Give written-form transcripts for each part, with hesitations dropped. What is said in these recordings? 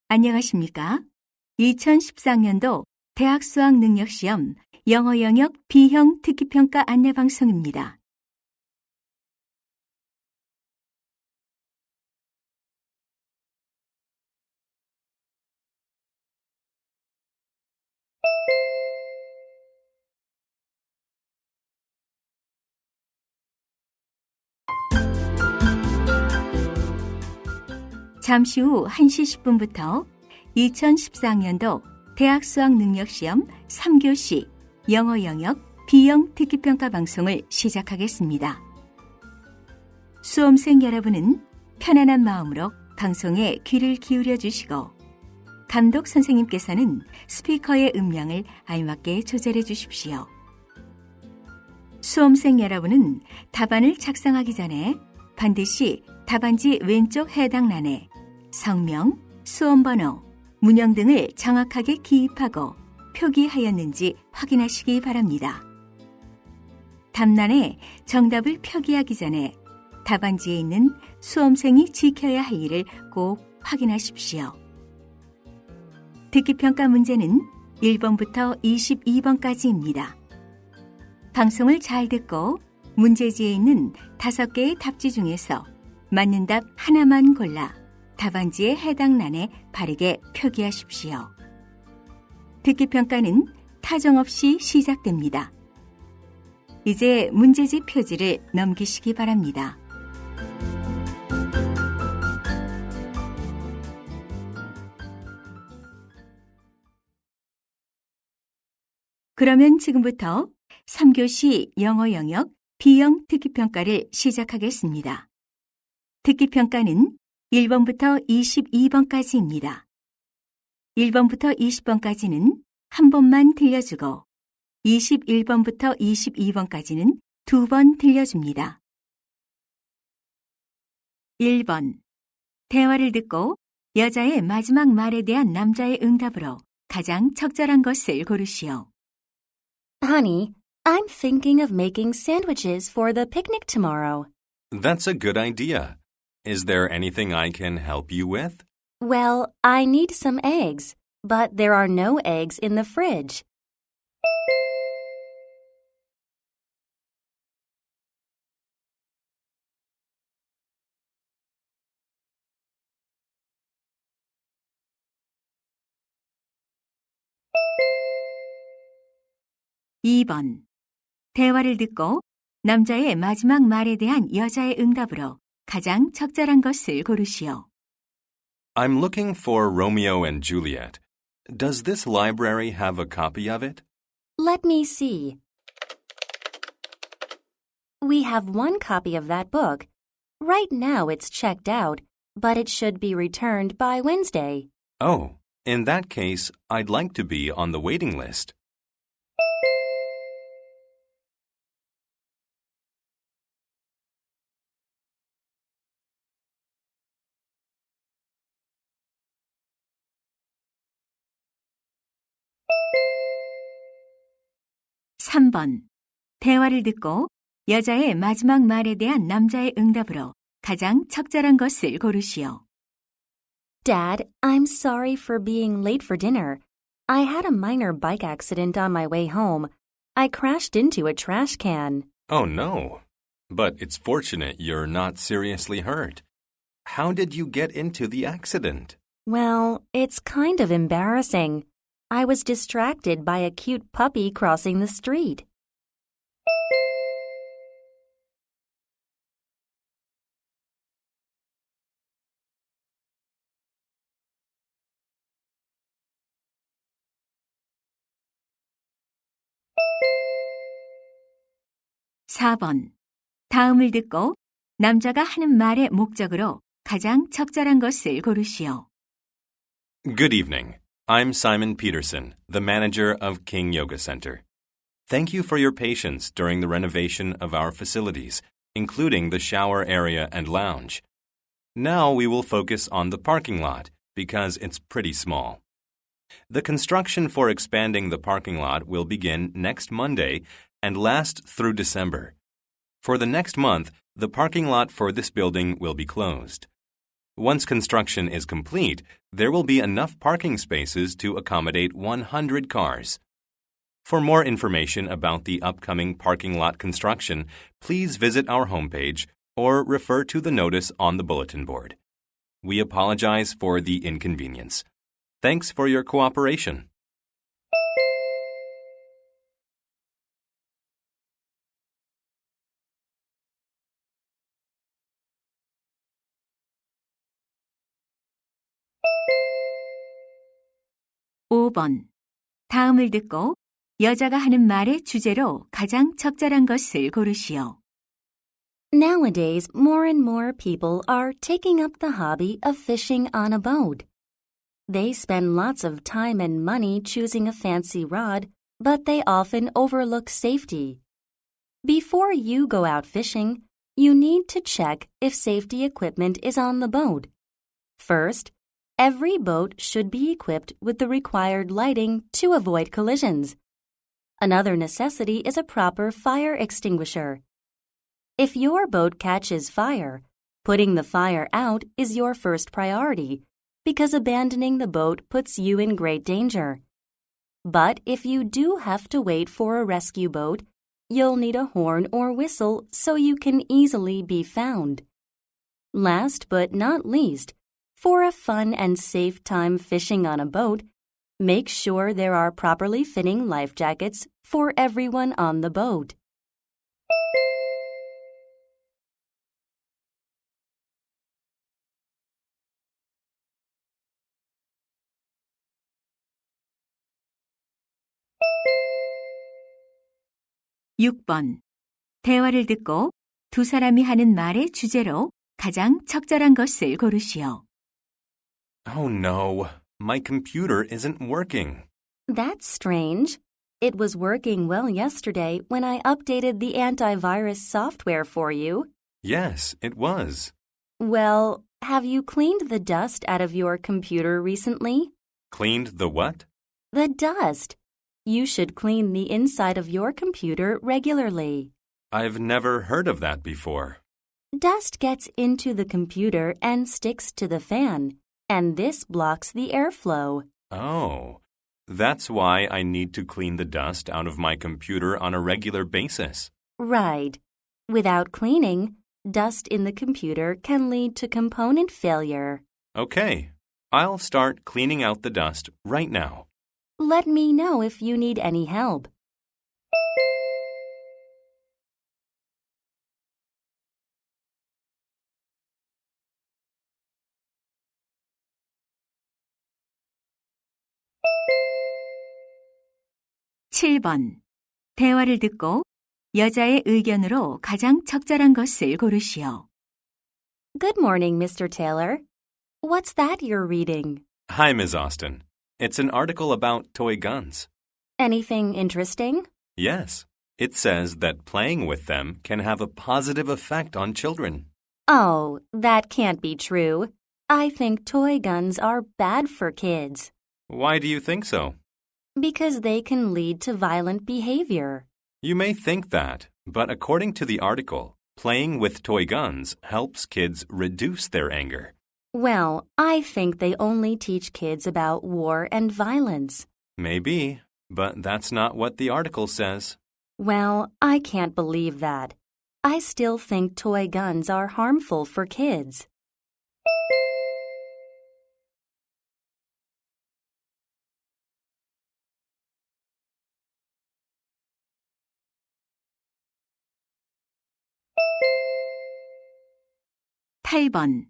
안녕하십니까? 2014년도 대학 수학 능력 시험 영어영역 B형 듣기평가 안내방송입니다. 잠시 후 1시 10분부터 2014년도 대학 수학 능력 시험 3교시 영어 영역 B형 듣기평가 방송을 시작하겠습니다. 수험생 여러분은 편안한 마음으로 방송에 귀를 기울여 주시고 감독 선생님께서는 스피커의 음량을 알맞게 조절해 주십시오. 수험생 여러분은 답안을 작성하기 전에 반드시 답안지 왼쪽 해당란에 성명, 수험번호, 문형 등을 정확하게 기입하고 표기하였는지 확인하시기 바랍니다. 답란에 정답을 표기하기 전에 답안지에 있는 수험생이 지켜야 할 일을 꼭 확인하십시오. 듣기평가 문제는 1번부터 22번까지입니다. 방송을 잘 듣고 문제지에 있는 5개의 답지 중에서 맞는 답 하나만 골라 답안지의 해당 란에 바르게 표기하십시오. 듣기평가는 타정 없이 시작됩니다. 이제 문제지 표지를 넘기시기 바랍니다. 그러면 지금부터 3교시 영어 영역 B형 듣기평가를 시작하겠습니다. 듣기평가는 1번부터 22번까지입니다. 1번부터 20번까지는 한 번만 들려주고 21번부터 22번까지는 2번 들려줍니다. 1번. 대화를 듣고 여자의 마지막 말에 대한 남자의 응답으로 가장 적절한 것을 고르시오. Honey, I'm thinking of making sandwiches for the picnic tomorrow. That's a good idea. Is there anything I can help you with? Well, I need some eggs, but there are no eggs in the fridge. (2번) 대화를 듣고 남자의 마지막 말에 대한 여자의 응답으로 가장 적절한 것을 고르시오. I'm looking for Romeo and Juliet. Does this library have a copy of it? Let me see. We have one copy of that book. Right now it's checked out, but it should be returned by Wednesday. Oh, in that case, I'd like to be on the waiting list. (3번) 대화를 듣고 여자의 마지막 말에 대한 남자의 응답으로 가장 적절한 것을 고르시오. Dad, I'm sorry for being late for dinner. I had a minor bike accident on my way home. I crashed into a trash can. Oh no. But it's fortunate you're not seriously hurt. How did you get into the accident? Well, it's kind of embarrassing. I was distracted by a cute puppy crossing the street. (4번) 다음을 듣고 남자가 하는 말의 목적으로 가장 적절한 것을 고르시오. Good evening. I'm Simon Peterson, the manager of King Yoga Center. Thank you for your patience during the renovation of our facilities, including the shower area and lounge. Now we will focus on the parking lot because it's pretty small. The construction for expanding the parking lot will begin next Monday and last through December. For the next month, the parking lot for this building will be closed. Once construction is complete, there will be enough parking spaces to accommodate 100 cars. For more information about the upcoming parking lot construction, please visit our homepage or refer to the notice on the bulletin board. We apologize for the inconvenience. Thanks for your cooperation. (5번) 다음을 듣고 여자가 하는 말의 주제로 가장 적절한 것을 고르시오. Nowadays, more and more people are taking up the hobby of fishing on a boat. They spend lots of time and money choosing a fancy rod, but they often overlook safety. Before you go out fishing, you need to check if safety equipment is on the boat. First, every boat should be equipped with the required lighting to avoid collisions. Another necessity is a proper fire extinguisher. If your boat catches fire, putting the fire out is your first priority because abandoning the boat puts you in great danger. But if you do have to wait for a rescue boat, you'll need a horn or whistle so you can easily be found. Last but not least, for a fun and safe time fishing on a boat, make sure there are properly fitting life jackets for everyone on the boat. (6번) 대화를 듣고 두 사람이 하는 말의 주제로 가장 적절한 것을 고르시오. Oh no, my computer isn't working. That's strange. It was working well yesterday when I updated the antivirus software for you. Yes, it was. Well, have you cleaned the dust out of your computer recently? Cleaned the what? The dust. You should clean the inside of your computer regularly. I've never heard of that before. Dust gets into the computer and sticks to the fan, and this blocks the airflow. Oh, that's why I need to clean the dust out of my computer on a regular basis. Right. Without cleaning, dust in the computer can lead to component failure. Okay, I'll start cleaning out the dust right now. Let me know if you need any help. (7번) 대화를 듣고 여자의 의견으로 가장 적절한 것을 고르시오. Good morning, Mr. Taylor. What's that you're reading? Hi, Ms. Austin. It's an article about toy guns. Anything interesting? Yes, it says that playing with them can have a positive effect on children. Oh, that can't be true. I think toy guns are bad for kids. Why do you think so? Because they can lead to violent behavior. You may think that, but according to the article, playing with toy guns helps kids reduce their anger. Well, I think they only teach kids about war and violence. Maybe, but that's not what the article says. Well, I can't believe that. I still think toy guns are harmful for kids. (8번)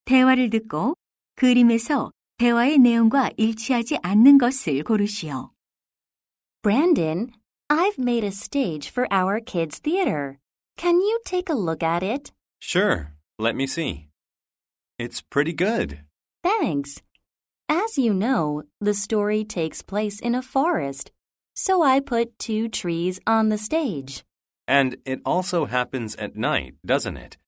대화를 듣고 그림에서 대화의 내용과 일치하지 않는 것을 고르시오. Brandon, I've made a stage for our kids' theater. Can you take a look at it? Sure, let me see. It's pretty good. Thanks. As you know, the story takes place in a forest, so I put 2 trees on the stage. And it also happens at night, doesn't it?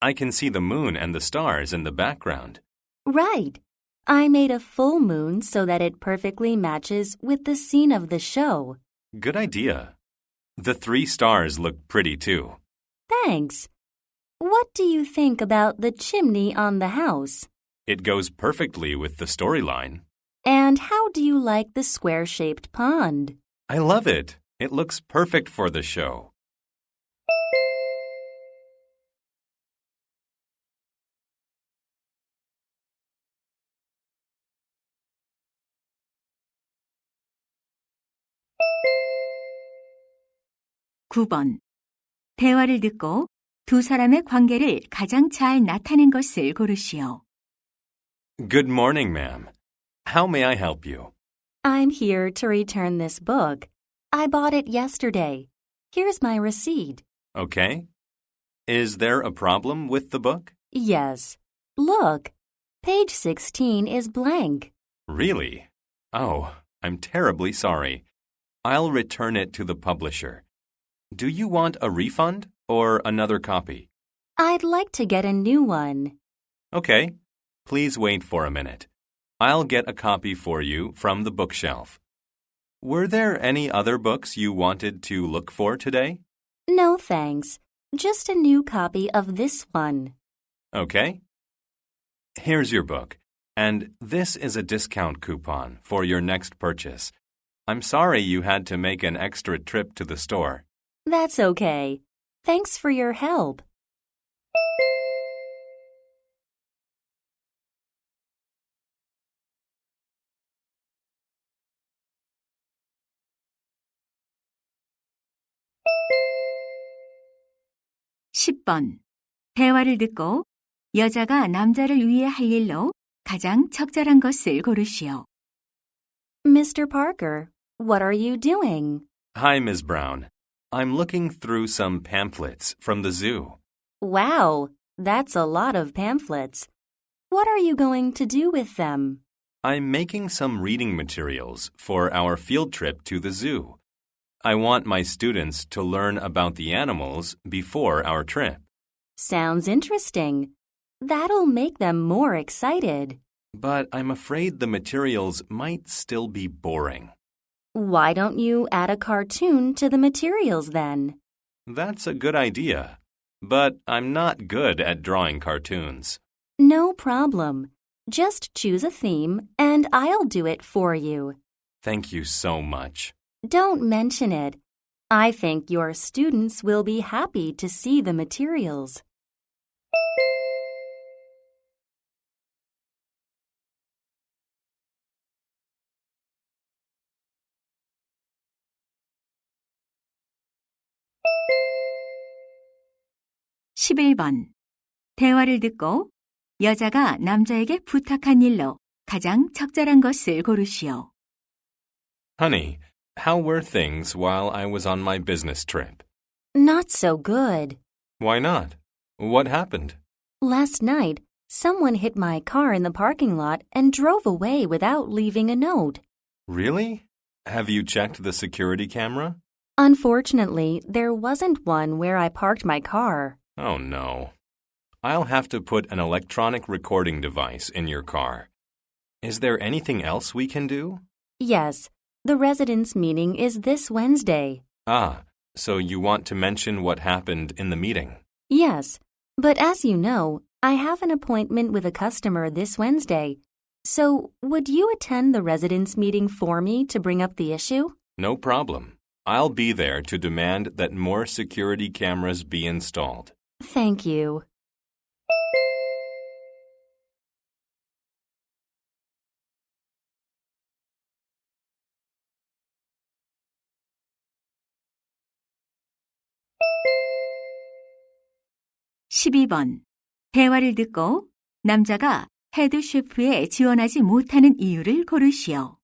I can see the moon and the stars in the background. Right. I made a full moon so that it perfectly matches with the scene of the show. Good idea. The 3 stars look pretty too. Thanks. What do you think about the chimney on the house? It goes perfectly with the storyline. And how do you like the square-shaped pond? I love it. It looks perfect for the show. (9번) 대화를 듣고 두 사람의 관계를 가장 잘 나타낸 것을 고르시오. Good morning, ma'am. How may I help you? I'm here to return this book. I bought it yesterday. Here's my receipt. Okay. Is there a problem with the book? Yes. Look, page 16 is blank. Really? Oh, I'm terribly sorry. I'll return it to the publisher. Do you want a refund or another copy? I'd like to get a new one. Okay. Please wait for a minute. I'll get a copy for you from the bookshelf. Were there any other books you wanted to look for today? No thanks. Just a new copy of this one. Okay. Here's your book, and this is a discount coupon for your next purchase. I'm sorry you had to make an extra trip to the store. That's okay. Thanks for your help. (10번) 대화를 듣고 여자가 남자를 위해 할 일로 가장 적절한 것을 고르시오. Mr. Parker, what are you doing? Hi, Ms. Brown. I'm looking through some pamphlets from the zoo. Wow, that's a lot of pamphlets. What are you going to do with them? I'm making some reading materials for our field trip to the zoo. I want my students to learn about the animals before our trip. Sounds interesting. That'll make them more excited. But I'm afraid the materials might still be boring. Why don't you add a cartoon to the materials then? That's a good idea. But I'm not good at drawing cartoons. No problem. Just choose a theme and I'll do it for you. Thank you so much. Don't mention it. I think your students will be happy to see the materials. (11번) 대화를 듣고 여자가 남자에게 부탁한 일로 가장 적절한 것을 고르시오. Honey, how were things while I was on my business trip? Not so good. Why not? What happened? Last night, someone hit my car in the parking lot and drove away without leaving a note. Really? Have you checked the security camera? Unfortunately, there wasn't one where I parked my car. Oh no. I'll have to put an electronic recording device in your car. Is there anything else we can do? Yes, the residents' meeting is this Wednesday. Ah, so you want to mention what happened in the meeting? Yes, but as you know, I have an appointment with a customer this Wednesday. So, would you attend the residents' meeting for me to bring up the issue? No problem. I'll be there to demand that more security cameras be installed. Thank you. (12번) 대화를 듣고 남자가 헤드 셰프에 지원하지 못하는 이유를 고르시오.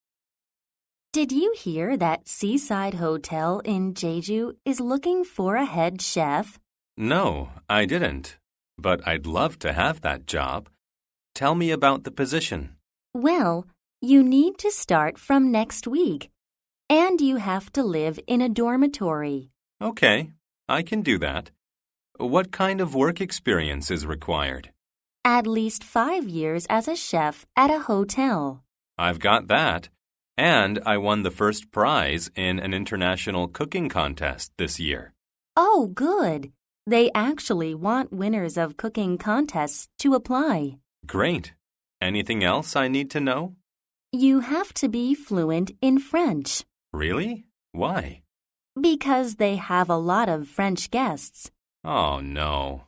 Did you hear that seaside hotel in Jeju is looking for a head chef? No, I didn't. But I'd love to have that job. Tell me about the position. Well, you need to start from next week. And you have to live in a dormitory. Okay, I can do that. What kind of work experience is required? At least 5 years as a chef at a hotel. I've got that. And I won the first prize in an international cooking contest this year. Oh, good. They actually want winners of cooking contests to apply. Great. Anything else I need to know? You have to be fluent in French. Really? Why? Because they have a lot of French guests. Oh, no.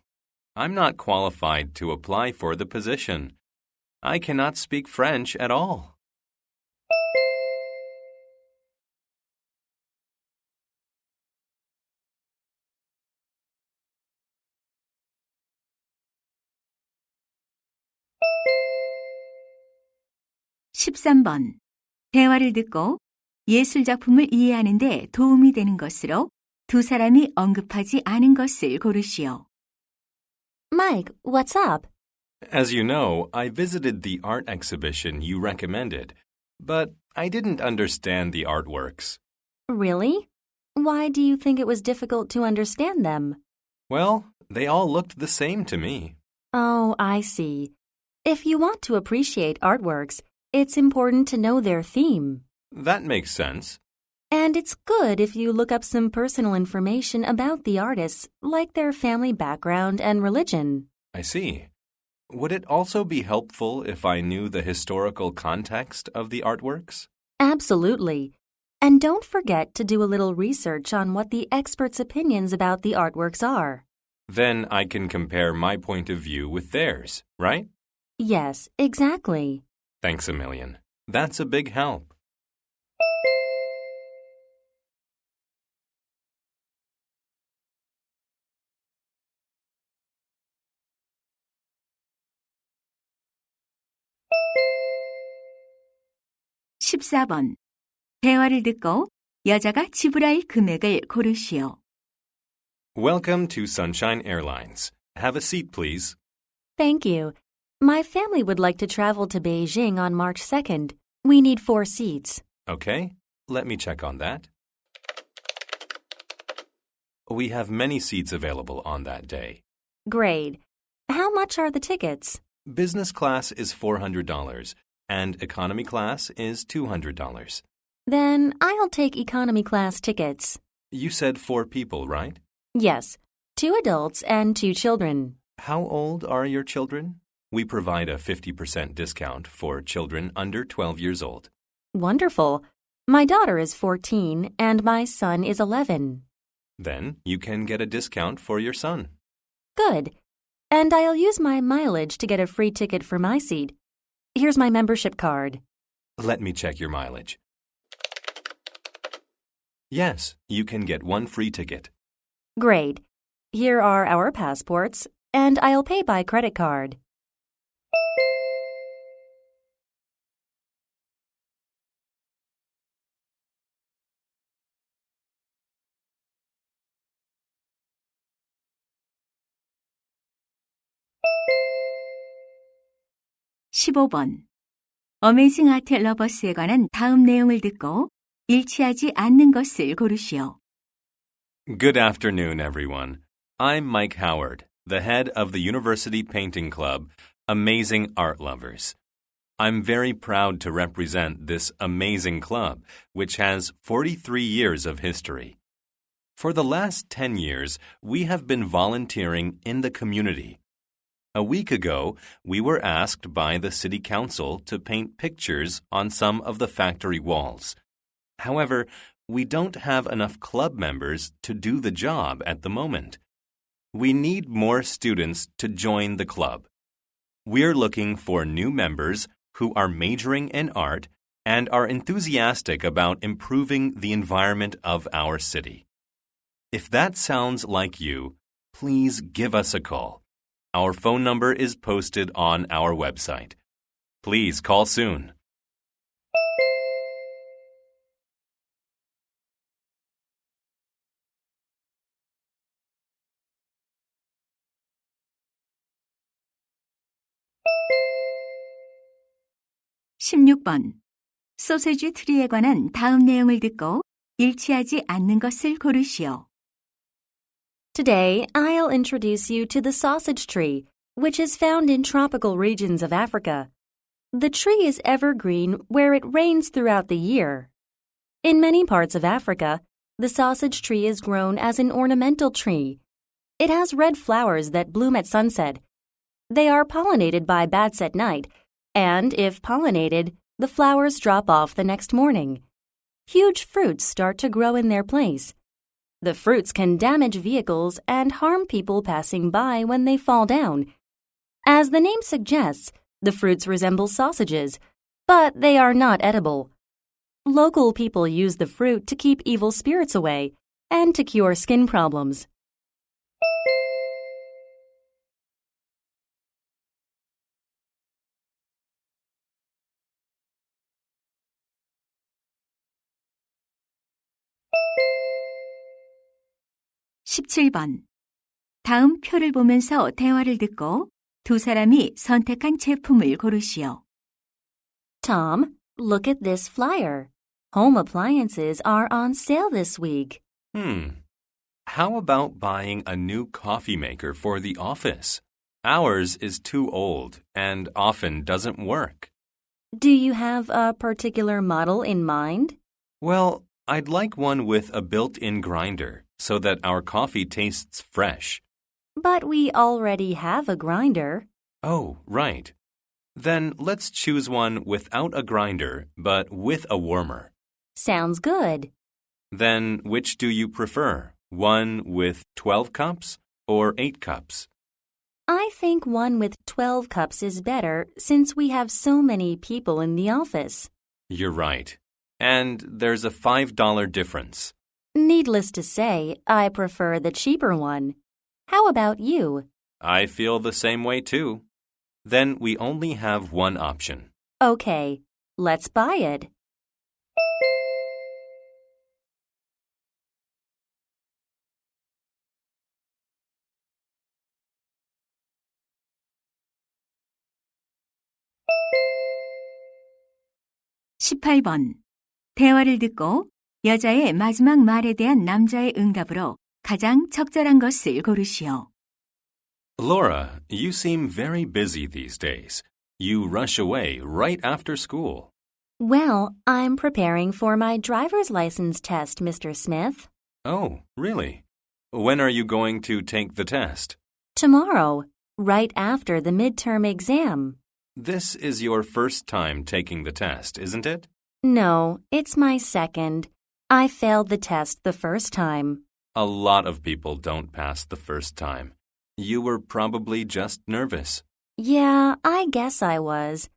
I'm not qualified to apply for the position. I cannot speak French at all. (13번) 대화를 듣고 예술작품을 이해하는 데 도움이 되는 것으로 두 사람이 언급하지 않은 것을 고르시오. Mike, what's up? As you know, I visited the art exhibition you recommended, but I didn't understand the artworks. Really? Why do you think it was difficult to understand them? Well, they all looked the same to me. Oh, I see. If you want to appreciate artworks, it's important to know their theme. That makes sense. And it's good if you look up some personal information about the artists, like their family background and religion. I see. Would it also be helpful if I knew the historical context of the artworks? Absolutely. And don't forget to do a little research on what the experts' opinions about the artworks are. Then I can compare my point of view with theirs, right? Yes, exactly. Thanks a million. That's a big help. (14번) 대화를 듣고 여자가 지불할 금액을 고르시오. Welcome to Sunshine Airlines. Have a seat, please. Thank you. My family would like to travel to Beijing on March 2nd. We need 4 seats. Okay, let me check on that. We have many seats available on that day. Great. How much are the tickets? Business class is $400, and economy class is $200. Then I'll take economy class tickets. You said 4 people, right? Yes, 2 adults and 2 children. How old are your children? We provide a 50% discount for children under 12 years old. Wonderful. My daughter is 14 and my son is 11. Then you can get a discount for your son. Good. And I'll use my mileage to get a free ticket for my seat. Here's my membership card. Let me check your mileage. Yes, you can get 1 free ticket. Great. Here are our passports, and I'll pay by credit card. (15번) 어메이징 아트 러버스에 관한 다음 내용을 듣고 일치하지 않는 것을 고르시오. Good afternoon, everyone. I'm Mike Howard, the head of the University Painting Club, Amazing Art Lovers. I'm very proud to represent this amazing club, which has 43 years of history. For the last 10 years, we have been volunteering in the community. A week ago, we were asked by the City Council to paint pictures on some of the factory walls. However, we don't have enough club members to do the job at the moment. We need more students to join the club. We're looking for new members who are majoring in art and are enthusiastic about improving the environment of our city. If that sounds like you, please give us a call. Our phone number is posted on our website. Please call soon. (16번) 소세지 트리에 관한 다음 내용을 듣고 일치하지 않는 것을 고르시오. Today, I'll introduce you to the sausage tree, which is found in tropical regions of Africa. The tree is evergreen where it rains throughout the year. In many parts of Africa, the sausage tree is grown as an ornamental tree. It has red flowers that bloom at sunset. They are pollinated by bats at night, and if pollinated, the flowers drop off the next morning. Huge fruits start to grow in their place. The fruits can damage vehicles and harm people passing by when they fall down. As the name suggests, the fruits resemble sausages, but they are not edible. Local people use the fruit to keep evil spirits away and to cure skin problems. (17번) 다음 표를 보면서 대화를 듣고 두 사람이 선택한 제품을 고르시오. Tom, look at this flyer. Home appliances are on sale this week. How about buying a new coffee maker for the office? Ours is too old and often doesn't work. Do you have a particular model in mind? Well, I'd like one with a built-in grinder so that our coffee tastes fresh. But we already have a grinder. Oh, right. Then let's choose one without a grinder but with a warmer. Sounds good. Then which do you prefer? One with 12 cups or 8 cups? I think one with 12 cups is better since we have so many people in the office. You're right. And there's a $5 difference. Needless to say, I prefer the cheaper one. How about you? I feel the same way too. Then we only have one option. Okay, let's buy it. (18번) 대화를 듣고 여자의 마지막 말에 대한 남자의 응답으로 가장 적절한 것을 고르시오. Laura, you seem very busy these days. You rush away right after school. Well, I'm preparing for my driver's license test, Mr. Smith. Oh, really? When are you going to take the test? Tomorrow, right after the midterm exam. This is your first time taking the test, isn't it? No, it's my second. I failed the test the first time. A lot of people don't pass the first time. You were probably just nervous. Yeah, I guess I was.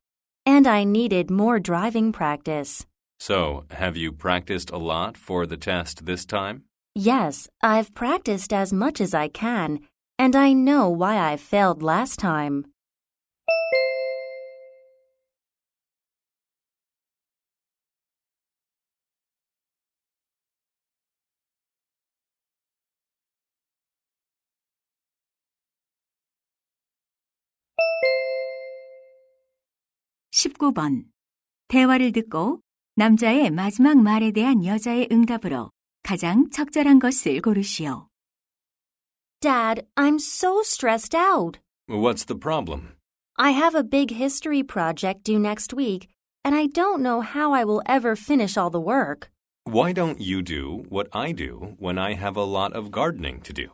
And I needed more driving practice. So, have you practiced a lot for the test this time? Yes, I've practiced as much as I can, and I know why I failed last time. (19번) 대화를 듣고 남자의 마지막 말에 대한 여자의 응답으로 가장 적절한 것을 고르시오. Dad, I'm so stressed out. What's the problem? I have a big history project due next week, and I don't know how I will ever finish all the work. Why don't you do what I do when I have a lot of gardening to do?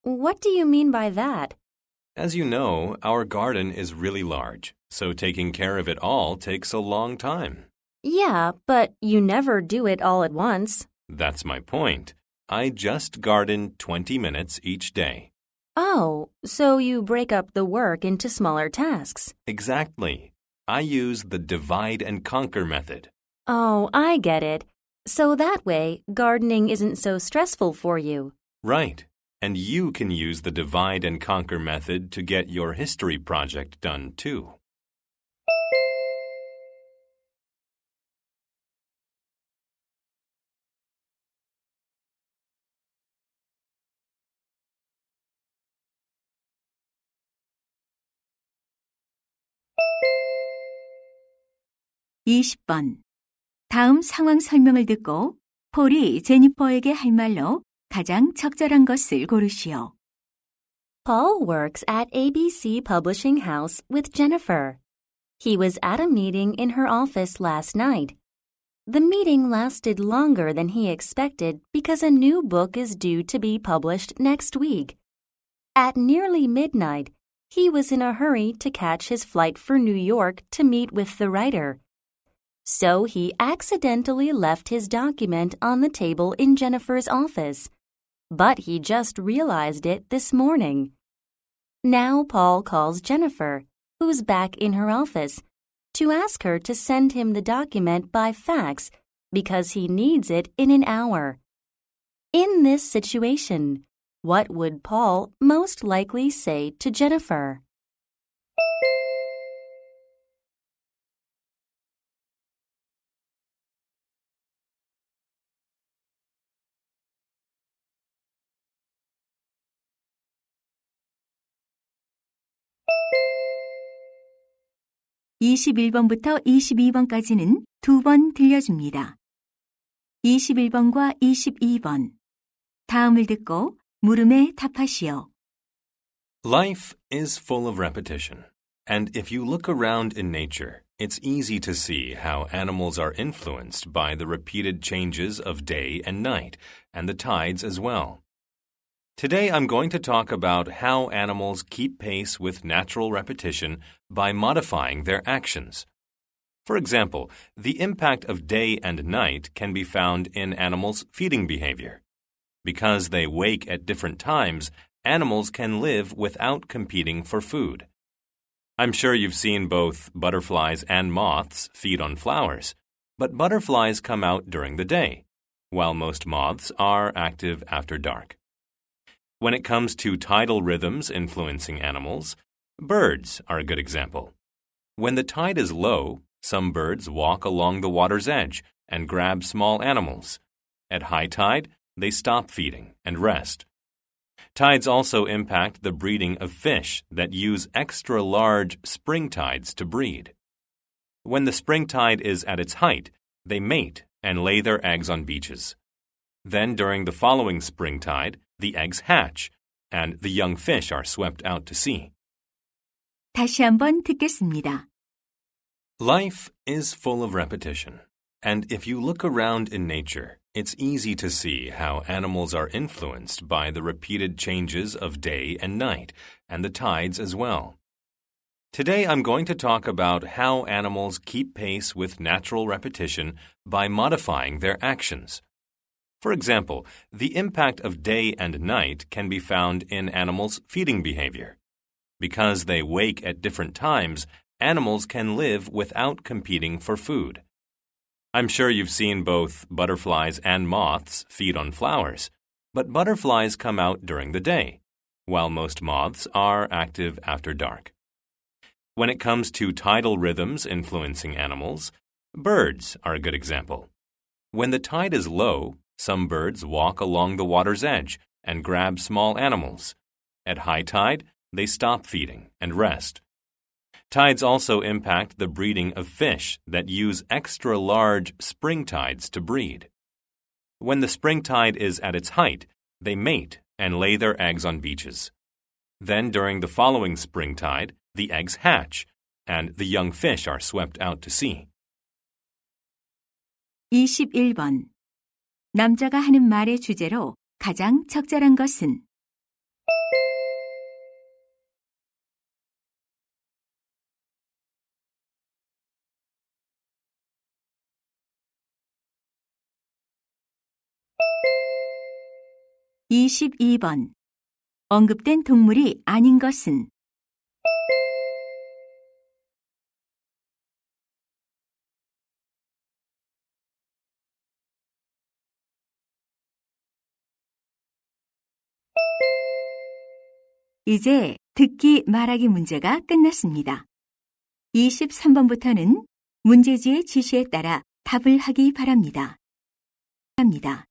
What do you mean by that? As you know, our garden is really large, so taking care of it all takes a long time. Yeah, but you never do it all at once. That's my point. I just garden 20 minutes each day. Oh, so you break up the work into smaller tasks. Exactly. I use the divide and conquer method. Oh, I get it. So that way, gardening isn't so stressful for you. Right. And you can use the divide and conquer method to get your history project done too. (20번) 다음 상황 설명을 듣고 폴이 제니퍼에게 할 말로 가장 적절한 것을 고르시오. Paul works at ABC Publishing House with Jennifer. He was at a meeting in her office last night. The meeting lasted longer than he expected because a new book is due to be published next week. At nearly midnight, he was in a hurry to catch his flight for New York to meet with the writer. So he accidentally left his document on the table in Jennifer's office, but he just realized it this morning. Now Paul calls Jennifer, who's back in her office, to ask her to send him the document by fax because he needs it in an hour. In this situation, what would Paul most likely say to Jennifer? (21번부터 22번까지는 2번 들려줍니다. 21번과 22번. 다음을 듣고 물음에 답하시오. Life is full of repetition, and if you look around in nature, it's easy to see how animals are influenced by the repeated changes of day and night, and the tides as well. Today I'm going to talk about how animals keep pace with natural repetition by modifying their actions. For example, the impact of day and night can be found in animals' feeding behavior. Because they wake at different times, animals can live without competing for food. I'm sure you've seen both butterflies and moths feed on flowers, but butterflies come out during the day, while most moths are active after dark. When it comes to tidal rhythms influencing animals, birds are a good example. When the tide is low, some birds walk along the water's edge and grab small animals. At high tide, they stop feeding and rest. Tides also impact the breeding of fish that use extra large spring tides to breed. When the spring tide is at its height, they mate and lay their eggs on beaches. Then during the following spring tide, the eggs hatch, and the young fish are swept out to sea. 다시 한번 듣겠습니다. Life is full of repetition, and if you look around in nature, it's easy to see how animals are influenced by the repeated changes of day and night, and the tides as well. Today I'm going to talk about how animals keep pace with natural repetition by modifying their actions. For example, the impact of day and night can be found in animals' feeding behavior. Because they wake at different times, animals can live without competing for food. I'm sure you've seen both butterflies and moths feed on flowers, but butterflies come out during the day, while most moths are active after dark. When it comes to tidal rhythms influencing animals, birds are a good example. When the tide is low, some birds walk along the water's edge and grab small animals. At high tide, they stop feeding and rest. Tides also impact the breeding of fish that use extra large spring tides to breed. When the spring tide is at its height, they mate and lay their eggs on beaches. Then during the following spring tide, the eggs hatch, and the young fish are swept out to sea. 21번. 남자가 하는 말의 주제로 가장 적절한 것은? (22번) 언급된 동물이 아닌 것은? 이제 듣기 말하기 문제가 끝났습니다. 23번부터는 문제지의 지시에 따라 답을 하기 바랍니다. 합니다.